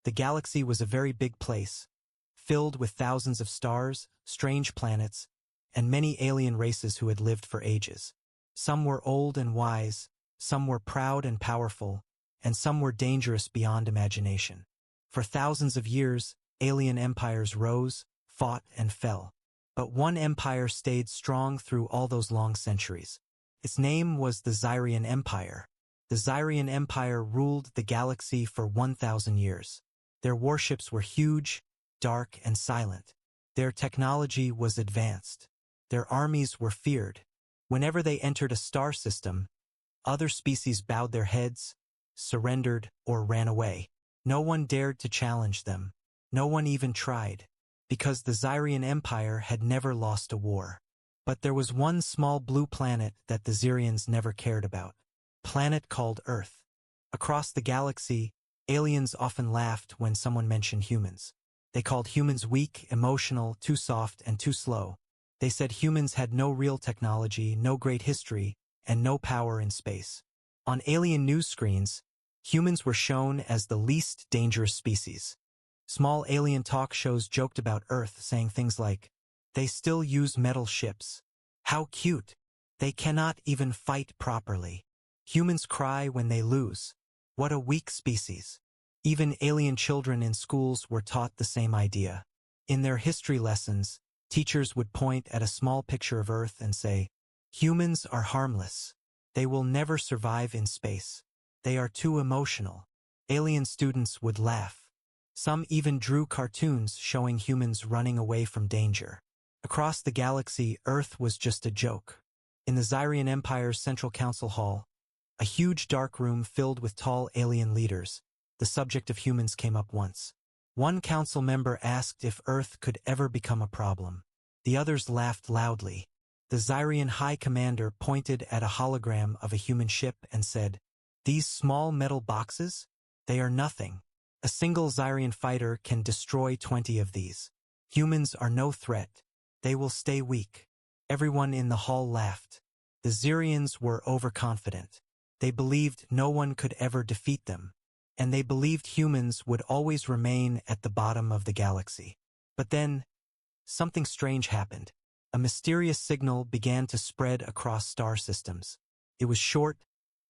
The galaxy was a very big place, filled with thousands of stars, strange planets, and many alien races who had lived for ages. Some were old and wise, some were proud and powerful, and some were dangerous beyond imagination. For thousands of years, alien empires rose, fought, and fell. But one empire stayed strong through all those long centuries. Its name was the Xyrian Empire. The Xyrian Empire ruled the galaxy for 1,000 years. Their warships were huge, dark, and silent. Their technology was advanced. Their armies were feared. Whenever they entered a star system, other species bowed their heads, surrendered, or ran away. No one dared to challenge them. No one even tried, because the Xyrian Empire had never lost a war. But there was one small blue planet that the Xyrians never cared about. A planet called Earth. Across the galaxy, aliens often laughed when someone mentioned humans. They called humans weak, emotional, too soft, and too slow. They said humans had no real technology, no great history, and no power in space. On alien news screens, humans were shown as the least dangerous species. Small alien talk shows joked about Earth, saying things like, "They still use metal ships. How cute. They cannot even fight properly. Humans cry when they lose. What a weak species." Even alien children in schools were taught the same idea. In their history lessons, teachers would point at a small picture of Earth and say, "Humans are harmless. They will never survive in space. They are too emotional." Alien students would laugh. Some even drew cartoons showing humans running away from danger. Across the galaxy, Earth was just a joke. In the Xyrian Empire's Central Council Hall, a huge dark room filled with tall alien leaders, the subject of humans came up once. One council member asked if Earth could ever become a problem. The others laughed loudly. The Xyrian High Commander pointed at a hologram of a human ship and said, "These small metal boxes? They are nothing. A single Xyrian fighter can destroy 20 of these. Humans are no threat. They will stay weak." Everyone in the hall laughed. The Xyrians were overconfident. They believed no one could ever defeat them, and they believed humans would always remain at the bottom of the galaxy. But then, something strange happened. A mysterious signal began to spread across star systems. It was short,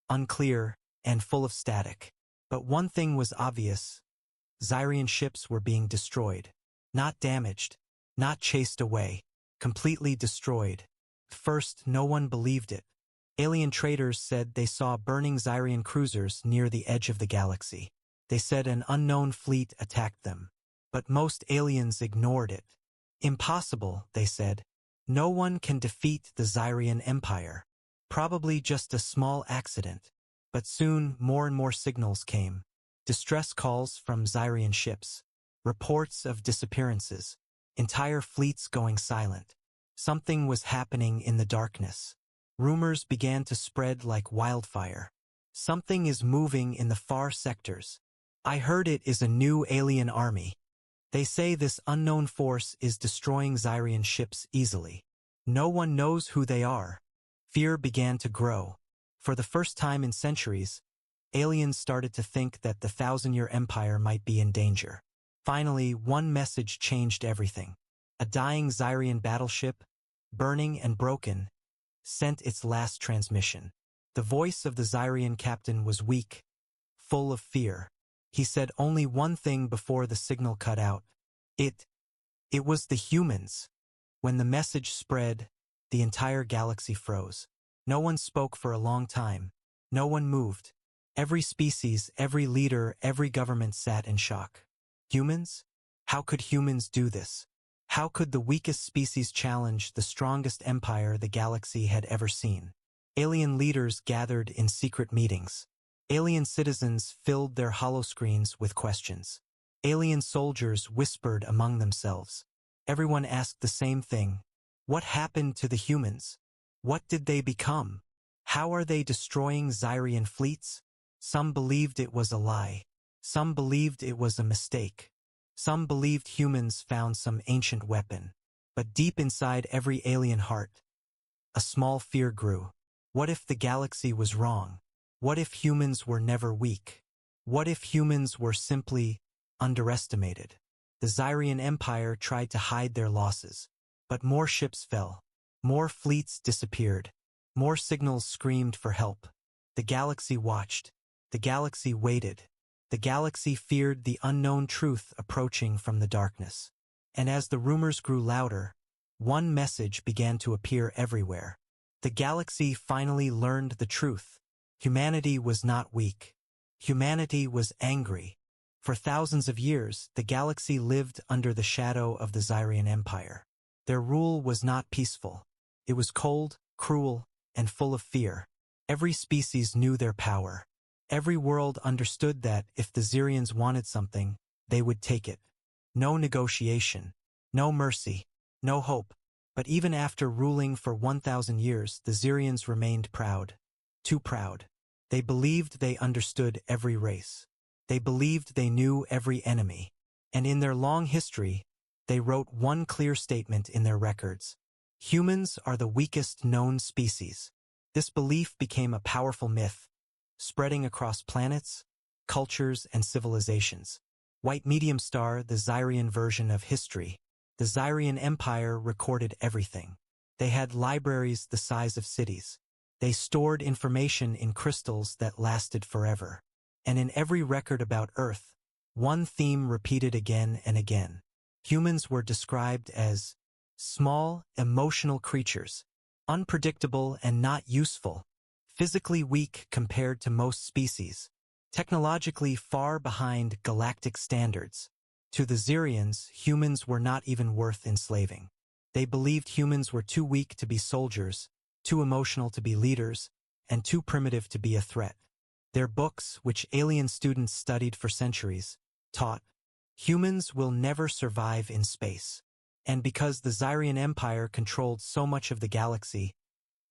unclear, and full of static. But one thing was obvious. Xyrian ships were being destroyed. Not damaged, not chased away, completely destroyed. At first, no one believed it. Alien traders said they saw burning Xyrian cruisers near the edge of the galaxy. They said an unknown fleet attacked them. But most aliens ignored it. "Impossible," they said. "No one can defeat the Xyrian Empire. Probably just a small accident." But soon, more and more signals came. Distress calls from Xyrian ships. Reports of disappearances. Entire fleets going silent. Something was happening in the darkness. Rumors began to spread like wildfire. "Something is moving in the far sectors. I heard it is a new alien army. They say this unknown force is destroying Xyrian ships easily. No one knows who they are." Fear began to grow. For the first time in centuries, aliens started to think that the 1,000-year empire might be in danger. Finally, one message changed everything. A dying Xyrian battleship, burning and broken, sent its last transmission. The voice of the Xyrian captain was weak, full of fear. He said only one thing before the signal cut out. It was the humans. When the message spread, the entire galaxy froze. No one spoke for a long time. No one moved. Every species, every leader, every government sat in shock. Humans? How could humans do this? How could the weakest species challenge the strongest empire the galaxy had ever seen? Alien leaders gathered in secret meetings. Alien citizens filled their holoscreens with questions. Alien soldiers whispered among themselves. Everyone asked the same thing. What happened to the humans? What did they become? How are they destroying Xyrian fleets? Some believed it was a lie. Some believed it was a mistake. Some believed humans found some ancient weapon. But deep inside every alien heart, a small fear grew. What if the galaxy was wrong? What if humans were never weak? What if humans were simply underestimated. The Xyrian Empire tried to hide their losses, but more ships fell. More fleets disappeared. More signals screamed for help. The galaxy watched. The galaxy waited. The galaxy feared the unknown truth approaching from the darkness. And as the rumors grew louder, one message began to appear everywhere. The galaxy finally learned the truth. Humanity was not weak. Humanity was angry. For thousands of years, the galaxy lived under the shadow of the Xyrian Empire. Their rule was not peaceful. It was cold, cruel, and full of fear. Every species knew their power. Every world understood that if the Xyrians wanted something, they would take it. No negotiation, no mercy, no hope. But even after ruling for 1,000 years, the Xyrians remained proud. Too proud. They believed they understood every race. They believed they knew every enemy. And in their long history, they wrote one clear statement in their records. Humans are the weakest known species. This belief became a powerful myth, spreading across planets, cultures, and civilizations. White Medium Star, the Xyrian version of history. The Xyrian Empire recorded everything. They had libraries the size of cities. They stored information in crystals that lasted forever. And in every record about Earth, one theme repeated again and again. Humans were described as small, emotional creatures, unpredictable and not useful, physically weak compared to most species, technologically far behind galactic standards. To the Xyrians, humans were not even worth enslaving. They believed humans were too weak to be soldiers, too emotional to be leaders, and too primitive to be a threat. Their books, which alien students studied for centuries, taught, humans will never survive in space. And because the Xyrian Empire controlled so much of the galaxy,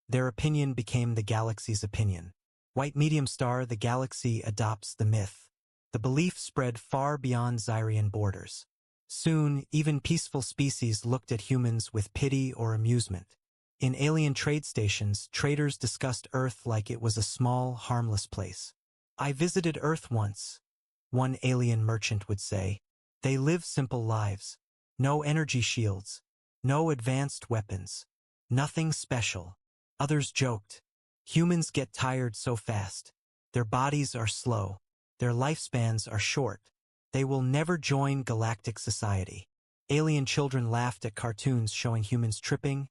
their opinion became the galaxy's opinion. White Medium Star, the galaxy adopts the myth. The belief spread far beyond Xyrian borders. Soon, even peaceful species looked at humans with pity or amusement. In alien trade stations, traders discussed Earth like it was a small, harmless place. I visited Earth once, one alien merchant would say. They live simple lives. No energy shields. No advanced weapons. Nothing special. Others joked. Humans get tired so fast. Their bodies are slow. Their lifespans are short. They will never join galactic society. Alien children laughed at cartoons showing humans tripping,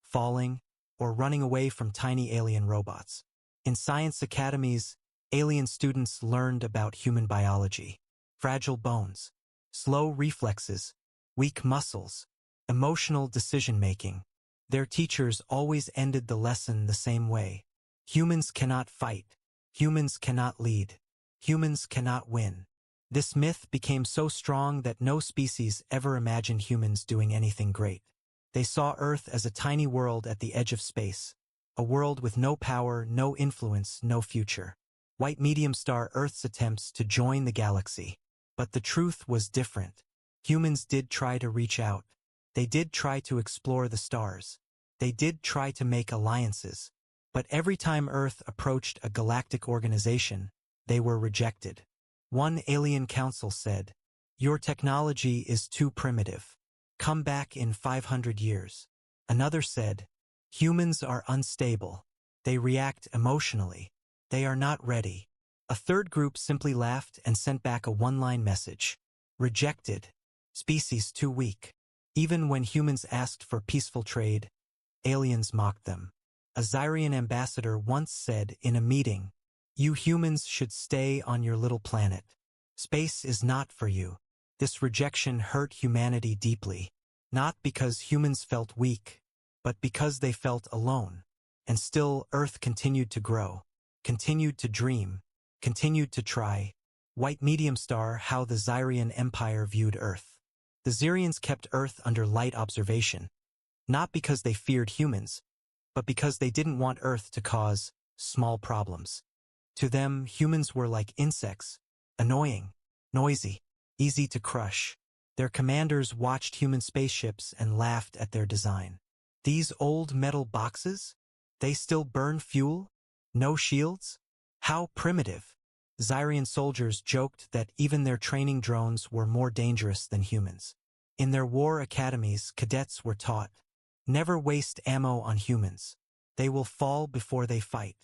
falling, or running away from tiny alien robots. In science academies, alien students learned about human biology. Fragile bones, slow reflexes, weak muscles, emotional decision-making. Their teachers always ended the lesson the same way. Humans cannot fight. Humans cannot lead. Humans cannot win. This myth became so strong that no species ever imagined humans doing anything great. They saw Earth as a tiny world at the edge of space, a world with no power, no influence, no future. White Medium Star, Earth's attempts to join the galaxy. But the truth was different. Humans did try to reach out. They did try to explore the stars. They did try to make alliances. But every time Earth approached a galactic organization, they were rejected. One alien council said, "Your technology is too primitive. Come back in 500 years. Another said, "Humans are unstable. They react emotionally. They are not ready." A third group simply laughed and sent back a one-line message. Rejected. Species too weak. Even when humans asked for peaceful trade, aliens mocked them. A Xyrian ambassador once said in a meeting, "You humans should stay on your little planet. Space is not for you." This rejection hurt humanity deeply, not because humans felt weak, but because they felt alone. And still, Earth continued to grow, continued to dream, continued to try. White Medium Star, how the Xyrian Empire viewed Earth. The Xyrians kept Earth under light observation, not because they feared humans, but because they didn't want Earth to cause small problems. To them, humans were like insects, annoying, noisy, easy to crush. Their commanders watched human spaceships and laughed at their design. These old metal boxes? They still burn fuel? No shields? How primitive! Xyrian soldiers joked that even their training drones were more dangerous than humans. In their war academies, cadets were taught, "Never waste ammo on humans. They will fall before they fight."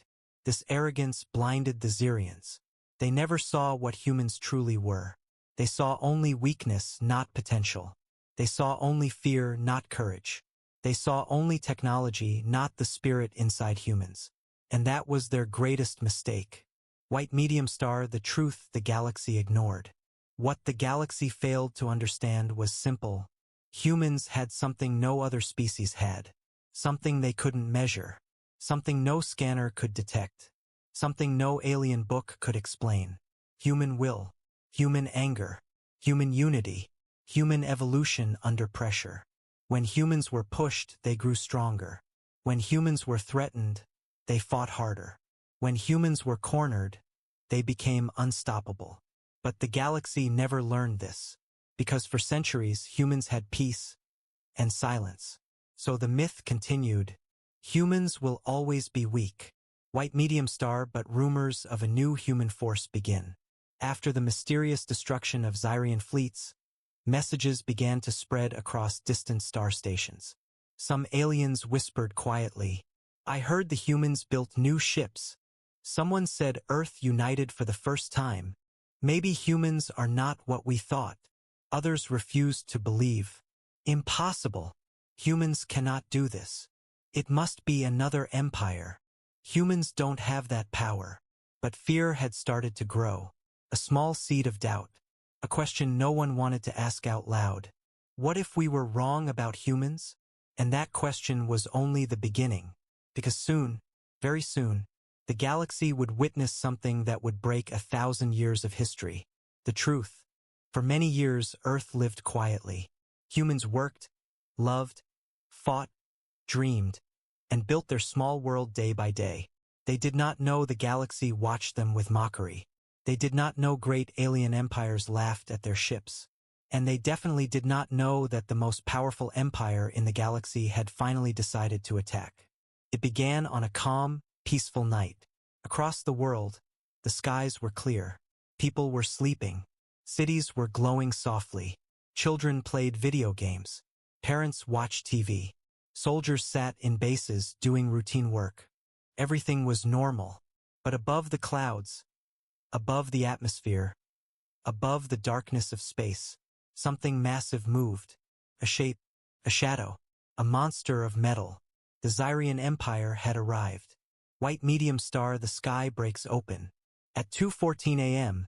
This arrogance blinded the Xyrians. They never saw what humans truly were. They saw only weakness, not potential. They saw only fear, not courage. They saw only technology, not the spirit inside humans. And that was their greatest mistake. White medium star, the truth the galaxy ignored. What the galaxy failed to understand was simple. Humans had something no other species had. Something they couldn't measure. Something no scanner could detect. Something no alien book could explain. Human will. Human anger. Human unity. Human evolution under pressure. When humans were pushed, they grew stronger. When humans were threatened, they fought harder. When humans were cornered, they became unstoppable. But the galaxy never learned this, because for centuries humans had peace and silence. So the myth continued, humans will always be weak. White medium star, but rumors of a new human force begin. After the mysterious destruction of Xyrian fleets, messages began to spread across distant star stations. Some aliens whispered quietly, "I heard the humans built new ships." Someone said Earth united for the first time. Maybe humans are not what we thought. Others refused to believe. Impossible. Humans cannot do this. It must be another empire. Humans don't have that power. But fear had started to grow. A small seed of doubt. A question no one wanted to ask out loud. What if we were wrong about humans? And that question was only the beginning. Because soon, very soon, the galaxy would witness something that would break 1,000 years of history. The truth. For many years, Earth lived quietly. Humans worked, loved, fought, dreamed, and built their small world day by day. They did not know the galaxy watched them with mockery. They did not know great alien empires laughed at their ships. And they definitely did not know that the most powerful empire in the galaxy had finally decided to attack. It began on a calm, peaceful night. Across the world, the skies were clear. People were sleeping. Cities were glowing softly. Children played video games. Parents watched TV. Soldiers sat in bases doing routine work. Everything was normal. But above the clouds, above the atmosphere, above the darkness of space, something massive moved. A shape, a shadow, a monster of metal. The Xyrian Empire had arrived. White medium star, the sky breaks open. At 2:14 a.m.,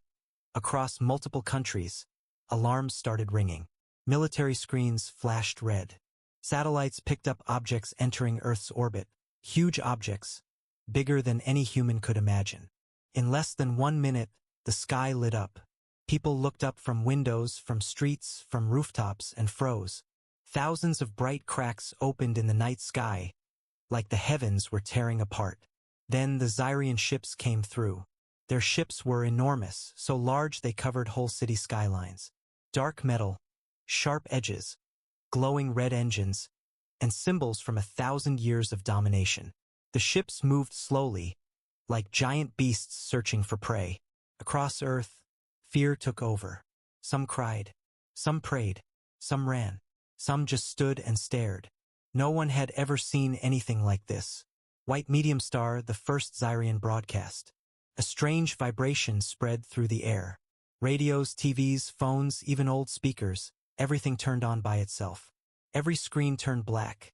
across multiple countries, alarms started ringing. Military screens flashed red. Satellites picked up objects entering Earth's orbit. Huge objects, bigger than any human could imagine. In less than 1 minute, the sky lit up. People looked up from windows, from streets, from rooftops, and froze. Thousands of bright cracks opened in the night sky, like the heavens were tearing apart. Then the Xyrian ships came through. Their ships were enormous, so large they covered whole city skylines. Dark metal, sharp edges, glowing red engines, and symbols from 1,000 years of domination. The ships moved slowly, like giant beasts searching for prey. Across Earth, fear took over. Some cried, some prayed, some ran, some just stood and stared. No one had ever seen anything like this. White medium star, the first Xyrian broadcast. A strange vibration spread through the air. Radios, TVs, phones, even old speakers, everything turned on by itself. Every screen turned black.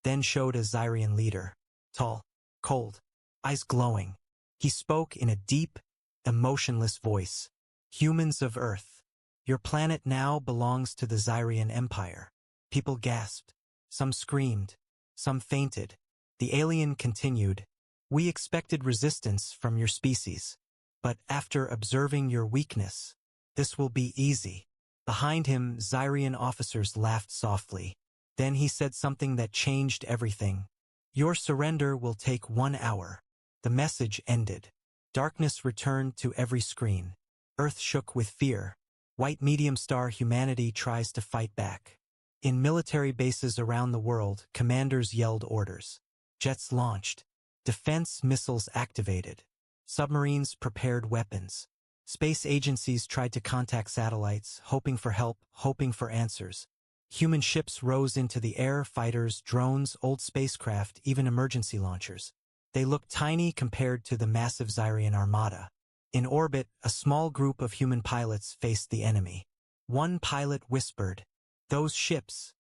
Then showed a Xyrian leader. Tall, cold, eyes glowing. He spoke in a deep, emotionless voice. Humans of Earth, your planet now belongs to the Xyrian Empire. People gasped. Some screamed. Some fainted. The alien continued. We expected resistance from your species. But after observing your weakness, this will be easy. Behind him, Xyrian officers laughed softly. Then he said something that changed everything. Your surrender will take 1 hour. The message ended. Darkness returned to every screen. Earth shook with fear. White medium star, humanity tries to fight back. In military bases around the world, commanders yelled orders. Jets launched. Defense missiles activated. Submarines prepared weapons. Space agencies tried to contact satellites, hoping for help, hoping for answers. Human ships rose into the air, fighters, drones, old spacecraft, even emergency launchers. They looked tiny compared to the massive Xyrian armada. In orbit, a small group of human pilots faced the enemy. One pilot whispered, "Those ships,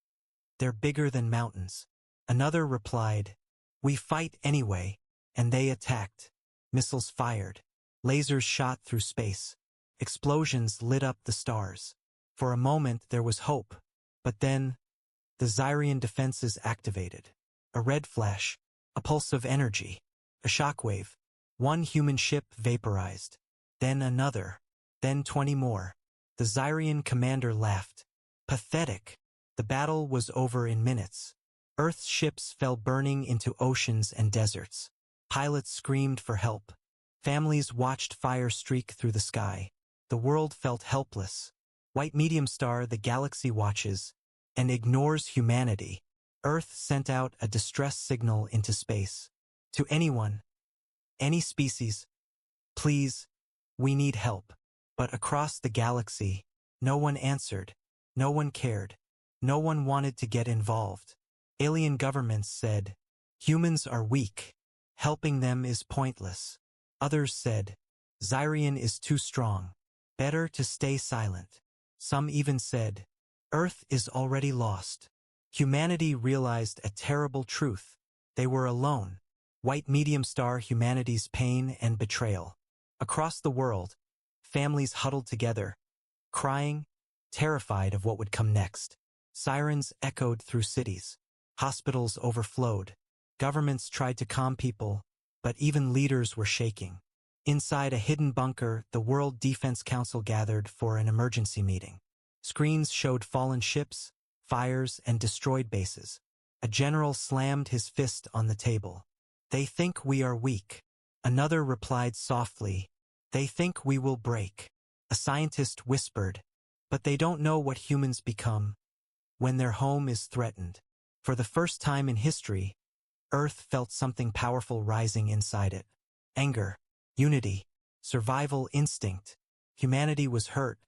they're bigger than mountains." Another replied, "We fight anyway," and they attacked. Missiles fired. Lasers shot through space. Explosions lit up the stars. For a moment there was hope, but then the Xyrian defenses activated. A red flash, a pulse of energy, a shockwave. One human ship vaporized. Then another. Then 20 more. The Xyrian commander laughed. Pathetic. The battle was over in minutes. Earth's ships fell burning into oceans and deserts. Pilots screamed for help. Families watched fire streak through the sky. The world felt helpless. White medium star, the galaxy watches and ignores humanity. Earth sent out a distress signal into space. To anyone, any species, please, we need help. But across the galaxy, no one answered. No one cared. No one wanted to get involved. Alien governments said, "Humans are weak. Helping them is pointless." Others said, "Xyrian is too strong. Better to stay silent." Some even said, "Earth is already lost." Humanity realized a terrible truth. They were alone. White medium star, humanity's pain and betrayal. Across the world, families huddled together, crying, terrified of what would come next. Sirens echoed through cities. Hospitals overflowed. Governments tried to calm people, but even leaders were shaking. Inside a hidden bunker, the World Defense Council gathered for an emergency meeting. Screens showed fallen ships, fires, and destroyed bases. A general slammed his fist on the table. "They think we are weak." Another replied softly, "They think we will break." A scientist whispered, "But they don't know what humans become when their home is threatened." For the first time in history, Earth felt something powerful rising inside it. Anger, unity, survival instinct. Humanity was hurt,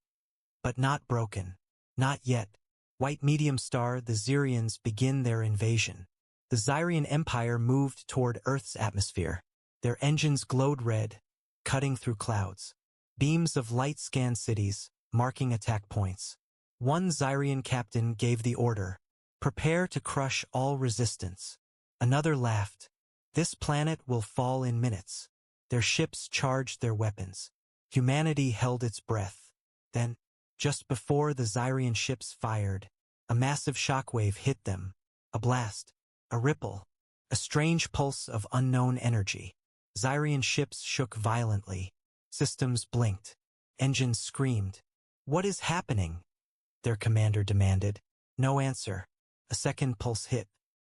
but not broken. Not yet. White medium star, the Xyrians begin their invasion. The Xyrian Empire moved toward Earth's atmosphere. Their engines glowed red, cutting through clouds. Beams of light scanned cities, marking attack points. One Xyrian captain gave the order, "Prepare to crush all resistance." Another laughed, "This planet will fall in minutes." Their ships charged their weapons. Humanity held its breath. Then, just before the Xyrian ships fired, a massive shockwave hit them. A blast, a ripple, a strange pulse of unknown energy. Xyrian ships shook violently. Systems blinked. Engines screamed. "What is happening?" their commander demanded. No answer. A second pulse hit.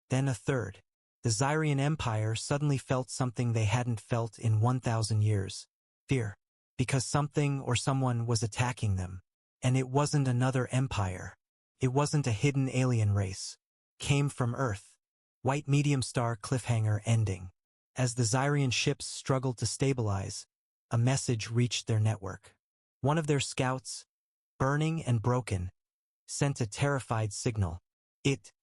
Then a third. The Xyrian Empire suddenly felt something they hadn't felt in 1,000 years. Fear. Because something or someone was attacking them. And it wasn't another empire. It wasn't a hidden alien race. Came from Earth. White medium star, cliffhanger ending. As the Xyrian ships struggled to stabilize, a message reached their network. One of their scouts, burning and broken, sent a terrified signal. It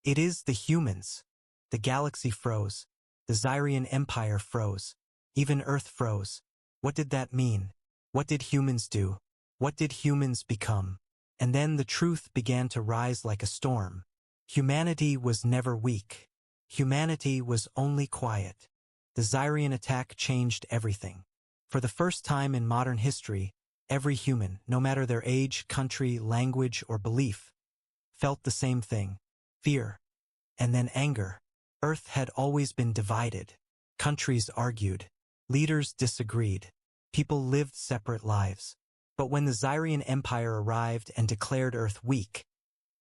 is the humans." The galaxy froze. The Xyrian Empire froze. Even Earth froze. What did that mean? What did humans do? What did humans become? And then the truth began to rise like a storm. Humanity was never weak. Humanity was only quiet. The Xyrian attack changed everything. For the first time in modern history, every human, no matter their age, country, language, or belief, felt the same thing. Fear. And then anger. Earth had always been divided. Countries argued. Leaders disagreed. People lived separate lives. But when the Xyrian Empire arrived and declared Earth weak,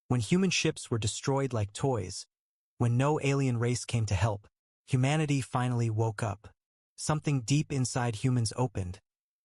when human ships were destroyed like toys, when no alien race came to help, humanity finally woke up. Something deep inside humans opened.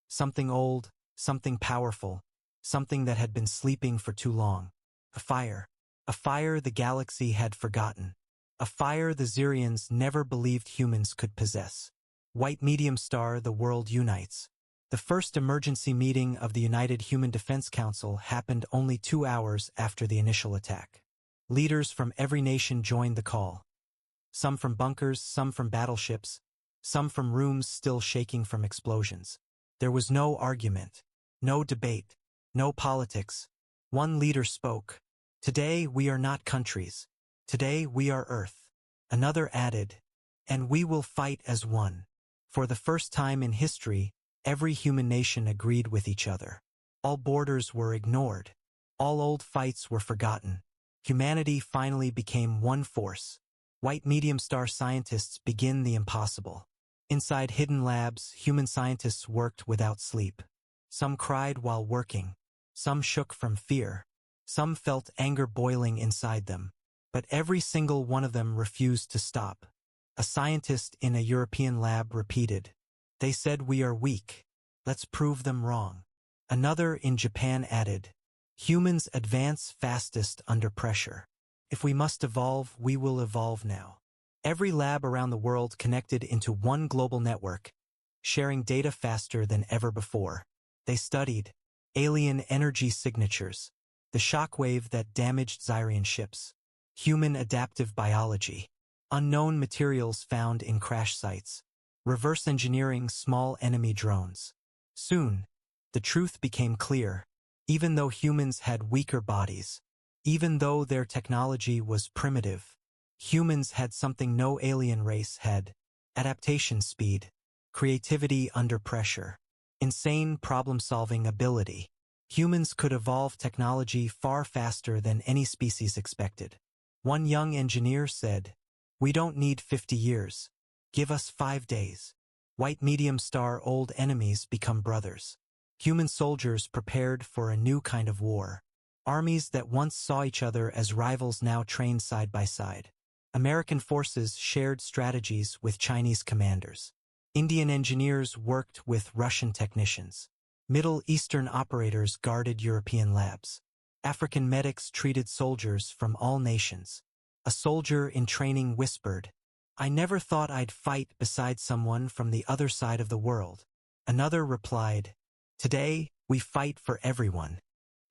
Something old, something powerful, something that had been sleeping for too long. A fire. A fire the galaxy had forgotten. A fire the Xyrians never believed humans could possess. White medium star, the world unites. The first emergency meeting of the United Human Defense Council happened only 2 hours after the initial attack. Leaders from every nation joined the call. Some from bunkers, some from battleships, some from rooms still shaking from explosions. There was no argument, no debate, no politics. One leader spoke. Today we are not countries. Today we are Earth. Another added, and we will fight as one. For the first time in history, every human nation agreed with each other. All borders were ignored. All old fights were forgotten. Humanity finally became one force. White medium star scientists begin the impossible. Inside hidden labs, human scientists worked without sleep. Some cried while working. Some shook from fear. Some felt anger boiling inside them. But every single one of them refused to stop. A scientist in a European lab repeated, "They said we are weak. Let's prove them wrong." Another in Japan added, "Humans advance fastest under pressure. If we must evolve, we will evolve now." Every lab around the world connected into one global network, sharing data faster than ever before. They studied alien energy signatures, the shockwave that damaged Xyrian ships, human adaptive biology, unknown materials found in crash sites, reverse engineering small enemy drones. Soon, the truth became clear. Even though humans had weaker bodies, even though their technology was primitive, humans had something no alien race had: adaptation speed, creativity under pressure, insane problem-solving ability. Humans could evolve technology far faster than any species expected. One young engineer said, "We don't need 50 years. Give us 5 days." White medium star old enemies become brothers. Human soldiers prepared for a new kind of war. Armies that once saw each other as rivals now trained side by side. American forces shared strategies with Chinese commanders. Indian engineers worked with Russian technicians. Middle Eastern operators guarded European labs. African medics treated soldiers from all nations. A soldier in training whispered, "I never thought I'd fight beside someone from the other side of the world." Another replied, "Today, we fight for everyone."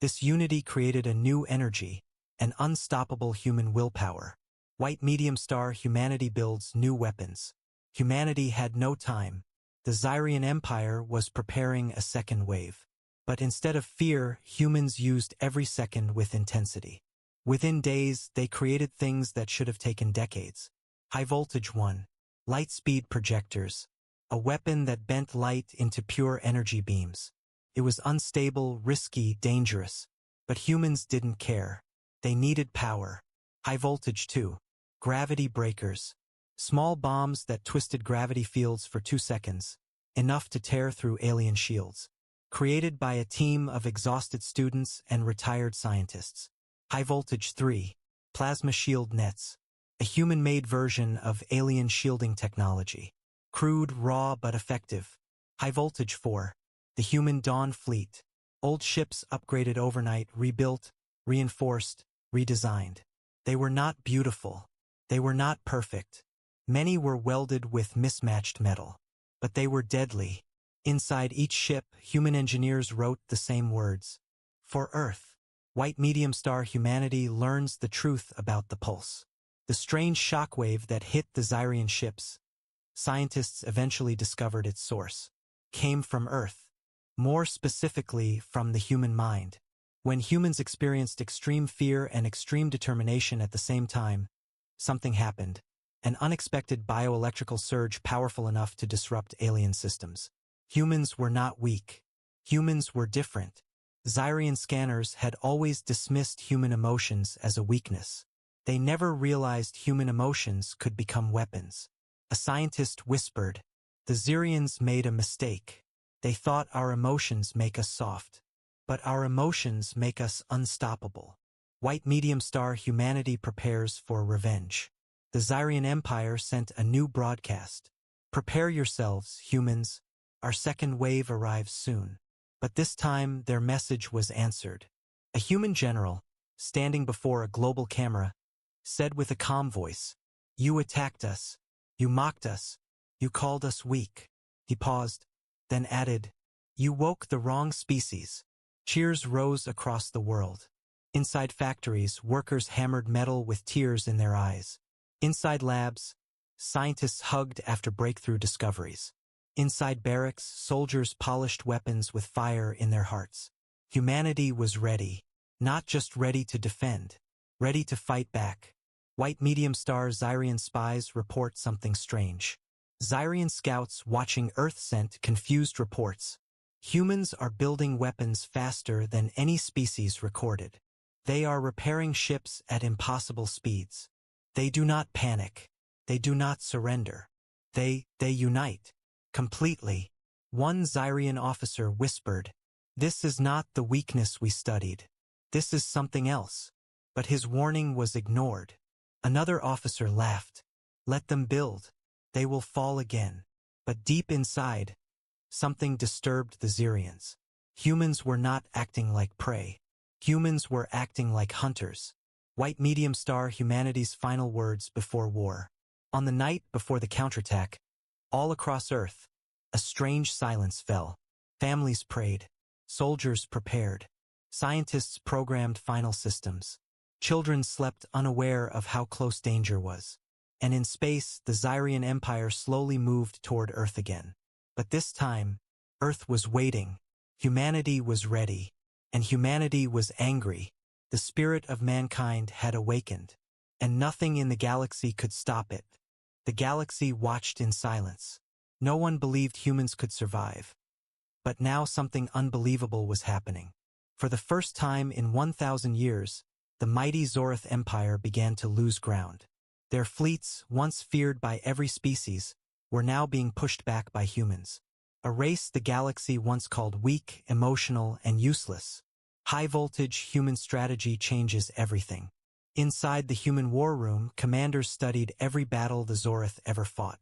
This unity created a new energy, an unstoppable human willpower. White medium star humanity builds new weapons. Humanity had no time. The Xyrian Empire was preparing a second wave. But instead of fear, humans used every second with intensity. Within days, they created things that should have taken decades. High-voltage one, light-speed projectors, a weapon that bent light into pure energy beams. It was unstable, risky, dangerous. But humans didn't care. They needed power. High-voltage two, gravity breakers, small bombs that twisted gravity fields for 2 seconds, enough to tear through alien shields. Created by a team of exhausted students and retired scientists. High-voltage 3, plasma shield nets, a human-made version of alien shielding technology. Crude, raw, but effective. High-voltage 4, the human Dawn fleet, old ships upgraded overnight, rebuilt, reinforced, redesigned. They were not beautiful. They were not perfect. Many were welded with mismatched metal. But they were deadly. Inside each ship, human engineers wrote the same words. For Earth. White medium star humanity learns the truth about the pulse. The strange shockwave that hit the Xyrian ships, scientists eventually discovered its source, came from Earth. More specifically, from the human mind. When humans experienced extreme fear and extreme determination at the same time, something happened. An unexpected bioelectrical surge powerful enough to disrupt alien systems. Humans were not weak. Humans were different. Xyrian scanners had always dismissed human emotions as a weakness. They never realized human emotions could become weapons. A scientist whispered, "The Xyrians made a mistake. They thought our emotions make us soft. But our emotions make us unstoppable." White medium star humanity prepares for revenge. The Xyrian Empire sent a new broadcast. "Prepare yourselves, humans. Our second wave arrives soon." But this time, their message was answered. A human general, standing before a global camera, said with a calm voice, "You attacked us. You mocked us. You called us weak. He paused, then added, You woke the wrong species. Cheers rose across the world. Inside factories, workers hammered metal with tears in their eyes. Inside labs, scientists hugged after breakthrough discoveries. Inside barracks, soldiers polished weapons with fire in their hearts. Humanity was ready, not just ready to defend, ready to fight back. White medium-star Zyrian spies report something strange. Zyrian scouts watching Earth sent confused reports. Humans are building weapons faster than any species recorded. They are repairing ships at impossible speeds. They do not panic. They do not surrender. They unite. Completely. One Zyrian officer whispered, This is not the weakness we studied. This is something else. But his warning was ignored. Another officer laughed. Let them build. They will fall again. But deep inside, something disturbed the Zyrians. Humans were not acting like prey. Humans were acting like hunters. White medium star humanity's final words before war. On the night before the counterattack, all across Earth, a strange silence fell. Families prayed. Soldiers prepared. Scientists programmed final systems. Children slept unaware of how close danger was. And in space, the Zyrian Empire slowly moved toward Earth again. But this time, Earth was waiting. Humanity was ready. And humanity was angry. The spirit of mankind had awakened. And nothing in the galaxy could stop it. The galaxy watched in silence. No one believed humans could survive. But now something unbelievable was happening. For the first time in 1,000 years, the mighty Zorith Empire began to lose ground. Their fleets, once feared by every species, were now being pushed back by humans. A race the galaxy once called weak, emotional, and useless. High-voltage human strategy changes everything. Inside the human war room, commanders studied every battle the Zorith ever fought.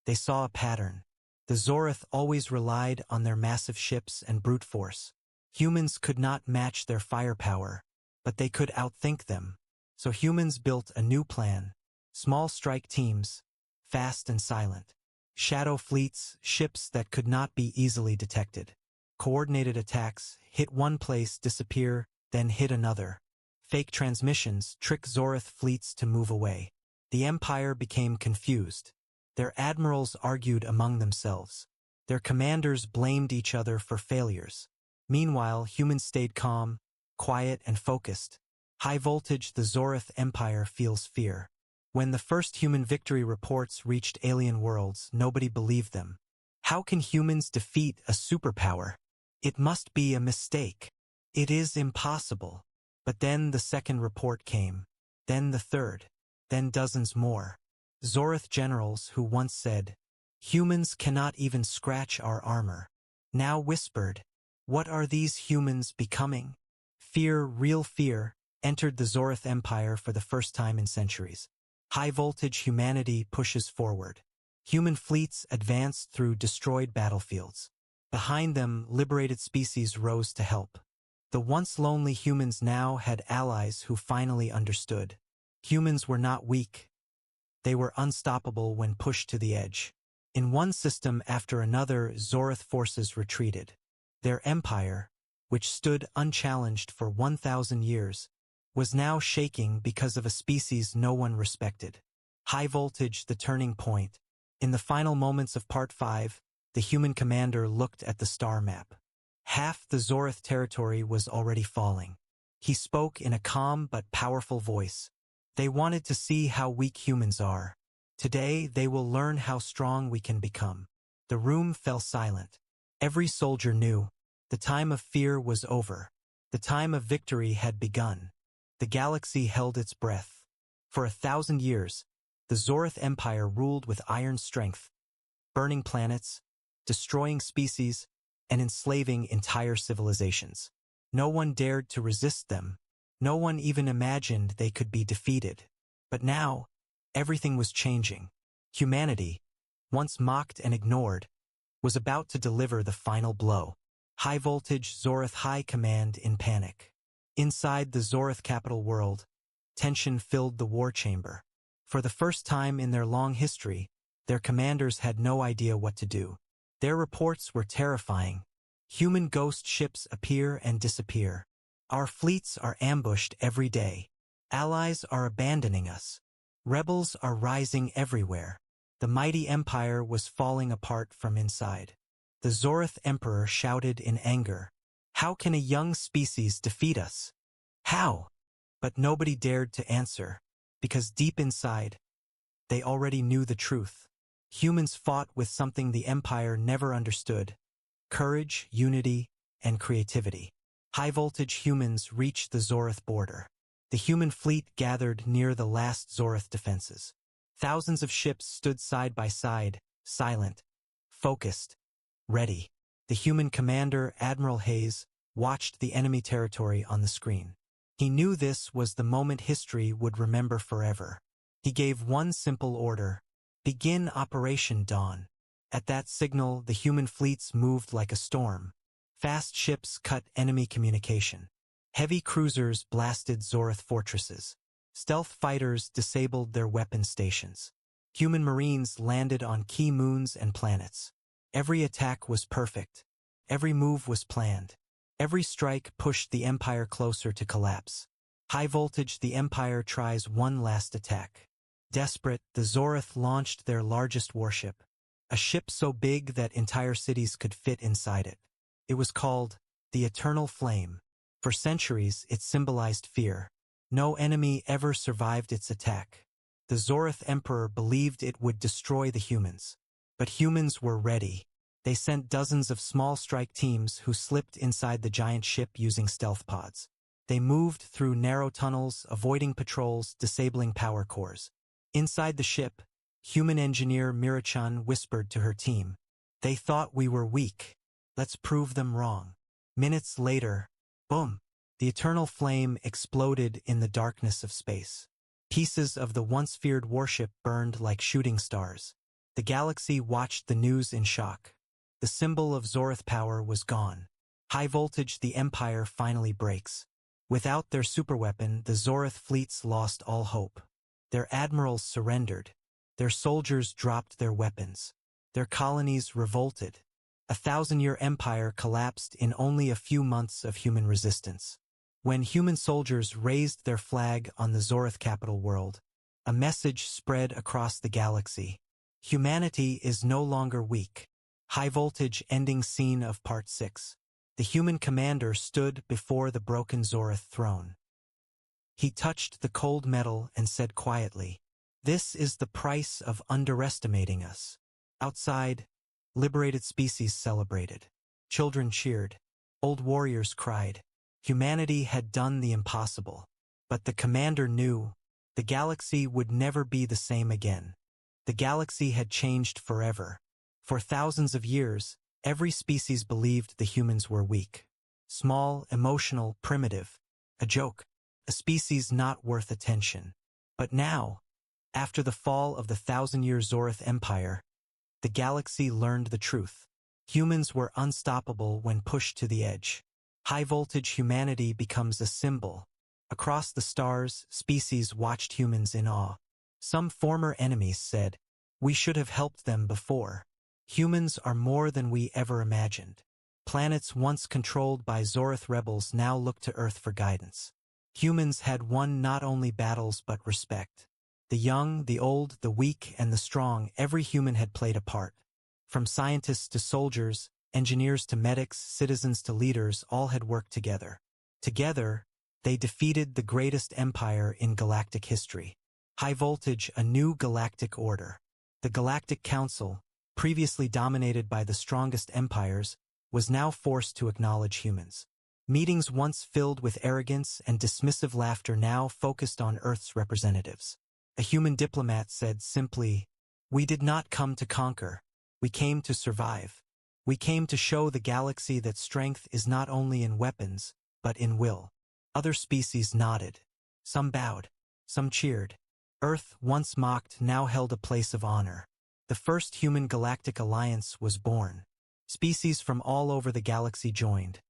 They saw a pattern. The Zorith always relied on their massive ships and brute force. Humans could not match their firepower, but they could outthink them. So humans built a new plan. Small strike teams, fast and silent. Shadow fleets, ships that could not be easily detected. Coordinated attacks, hit one place, disappear, then hit another. Fake transmissions trick Zorith fleets to move away. The Empire became confused. Their admirals argued among themselves. Their commanders blamed each other for failures. Meanwhile, humans stayed calm, quiet, and focused. High voltage, the Zorith Empire feels fear. When the first human victory reports reached alien worlds, nobody believed them. How can humans defeat a superpower? It must be a mistake. It is impossible. But then the second report came. Then the third. Then dozens more. Zorith generals who once said, Humans cannot even scratch our armor, now whispered, What are these humans becoming? Fear, real fear, entered the Zorith Empire for the first time in centuries. High-voltage humanity pushes forward. Human fleets advanced through destroyed battlefields. Behind them, liberated species rose to help. The once lonely humans now had allies who finally understood. Humans were not weak. They were unstoppable when pushed to the edge. In one system after another, Zorith forces retreated. Their empire, which stood unchallenged for 1,000 years, was now shaking because of a species no one respected. High voltage, the turning point. In the final moments of Part 5, the human commander looked at the star map. Half the Zorith territory was already falling. He spoke in a calm but powerful voice. They wanted to see how weak humans are. Today, they will learn how strong we can become. The room fell silent. Every soldier knew. The time of fear was over. The time of victory had begun. The galaxy held its breath. For 1,000 years, the Zorith Empire ruled with iron strength, burning planets, destroying species, and enslaving entire civilizations. No one dared to resist them. No one even imagined they could be defeated. But now, everything was changing. Humanity, once mocked and ignored, was about to deliver the final blow. High-voltage Zorith High Command in panic. Inside the Zorith capital world, tension filled the war chamber. For the first time in their long history, Their commanders had no idea what to do. Their reports were terrifying. Human ghost ships appear and disappear. Our fleets are ambushed every day. Allies are abandoning us. Rebels are rising everywhere. The mighty empire was falling apart from inside. The Zorith Emperor shouted in anger, "How can a young species defeat us? How?" But nobody dared to answer, because deep inside, they already knew the truth. Humans fought with something the Empire never understood: courage, unity, and creativity. High-voltage humans reached the Zorith border. The human fleet gathered near the last Zorith defenses. Thousands of ships stood side by side, silent, focused, ready. The human commander, Admiral Hayes, watched the enemy territory on the screen. He knew this was the moment history would remember forever. He gave one simple order: begin Operation Dawn. At that signal, the human fleets moved like a storm. Fast ships cut enemy communication. Heavy cruisers blasted Zorith fortresses. Stealth fighters disabled their weapon stations. Human marines landed on key moons and planets. Every attack was perfect. Every move was planned. Every strike pushed the Empire closer to collapse. High voltage, the Empire tries one last attack. Desperate, the Zorith launched their largest warship. A ship so big that entire cities could fit inside it. It was called the Eternal Flame. For centuries, it symbolized fear. No enemy ever survived its attack. The Zorith Emperor believed it would destroy the humans. But humans were ready. They sent dozens of small strike teams who slipped inside the giant ship using stealth pods. They moved through narrow tunnels, avoiding patrols, disabling power cores. Inside the ship, human engineer Mirachan whispered to her team, "They thought we were weak. Let's prove them wrong." Minutes later, boom! The Eternal Flame exploded in the darkness of space. Pieces of the once feared warship burned like shooting stars. The galaxy watched the news in shock. The symbol of Zorith power was gone. High voltage, the Empire finally breaks. Without their superweapon, the Zorith fleets lost all hope. Their admirals surrendered. Their soldiers dropped their weapons. Their colonies revolted. A 1,000-year empire collapsed in only a few months of human resistance. When human soldiers raised their flag on the Zorith capital world, a message spread across the galaxy. Humanity is no longer weak. High voltage, ending scene of Part 6. The human commander stood before the broken Zorith throne. He touched the cold metal and said quietly, "This is the price of underestimating us." Outside, liberated species celebrated. Children cheered. Old warriors cried. Humanity had done the impossible. But the commander knew the galaxy would never be the same again. The galaxy had changed forever. For thousands of years, every species believed the humans were weak. Small, emotional, primitive. A joke. A species not worth attention. But now, after the fall of the 1,000-year Zorith Empire, the galaxy learned the truth. Humans were unstoppable when pushed to the edge. High-voltage humanity becomes a symbol. Across the stars, species watched humans in awe. Some former enemies said, "We should have helped them before." Humans are more than we ever imagined. Planets once controlled by Zorith rebels now look to Earth for guidance. Humans had won not only battles but respect. The young, the old, the weak, and the strong, every human had played a part. From scientists to soldiers, engineers to medics, citizens to leaders, all had worked together. Together, they defeated the greatest empire in galactic history. High voltage, a new galactic order. The Galactic Council, previously dominated by the strongest empires, was now forced to acknowledge humans. Meetings once filled with arrogance and dismissive laughter now focused on Earth's representatives. A human diplomat said simply, "We did not come to conquer. We came to survive. We came to show the galaxy that strength is not only in weapons, but in will." Other species nodded. Some bowed. Some cheered. Earth, once mocked, now held a place of honor. The first human galactic alliance was born. Species from all over the galaxy joined.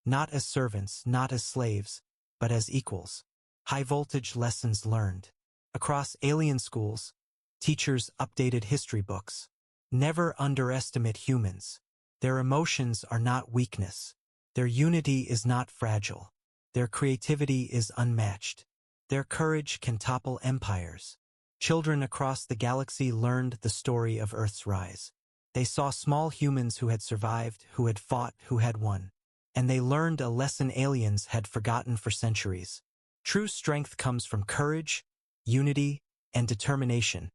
Not as servants, not as slaves, but as equals. High-voltage lessons learned. Across alien schools, Teachers updated history books. Never underestimate humans. Their emotions are not weakness. Their unity is not fragile. Their creativity is unmatched. Their courage can topple empires. Children across the galaxy learned the story of Earth's rise. They saw small humans who had survived, who had fought, who had won. And they learned a lesson aliens had forgotten for centuries. True strength comes from courage, unity, and determination,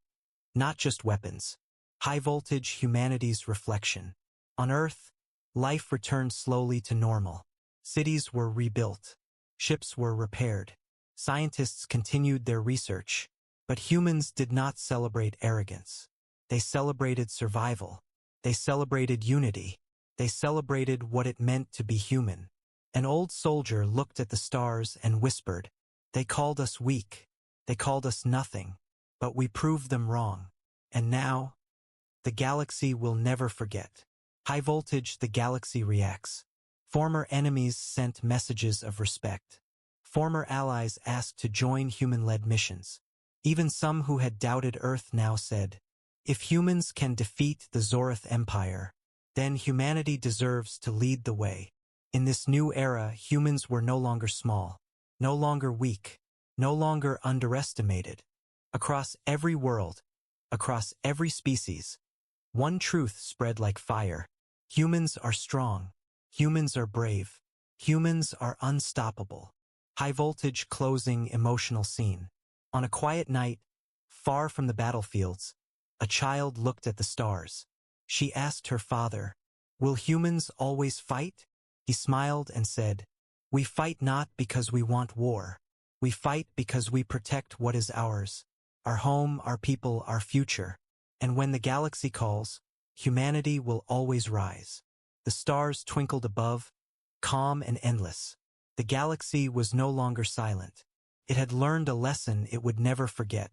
not just weapons. High voltage, humanity's reflection. On Earth, life returned slowly to normal. Cities were rebuilt. Ships were repaired. Scientists continued their research. But humans did not celebrate arrogance. They celebrated survival. They celebrated unity. They celebrated what it meant to be human. An old soldier looked at the stars and whispered, "They called us weak. They called us nothing. But we proved them wrong. And now, the galaxy will never forget." High voltage, the galaxy reacts. Former enemies sent messages of respect. Former allies asked to join human-led missions. Even some who had doubted Earth now said, "If humans can defeat the Zorith Empire, then humanity deserves to lead the way." In this new era, humans were no longer small, no longer weak, no longer underestimated. Across every world, across every species, one truth spread like fire. Humans are strong. Humans are brave. Humans are unstoppable. High voltage, closing emotional scene. On a quiet night, far from the battlefields, a child looked at the stars. She asked her father, "Will humans always fight?" He smiled and said, "We fight not because we want war. We fight because we protect what is ours, our home, our people, our future. And when the galaxy calls, humanity will always rise." The stars twinkled above, calm and endless. The galaxy was no longer silent. It had learned a lesson it would never forget.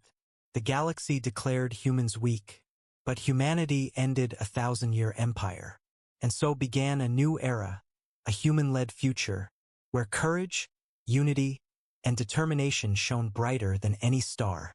The galaxy declared humans weak, but humanity ended a 1,000-year empire. And so began a new era, a human-led future, where courage, unity, and determination shone brighter than any star.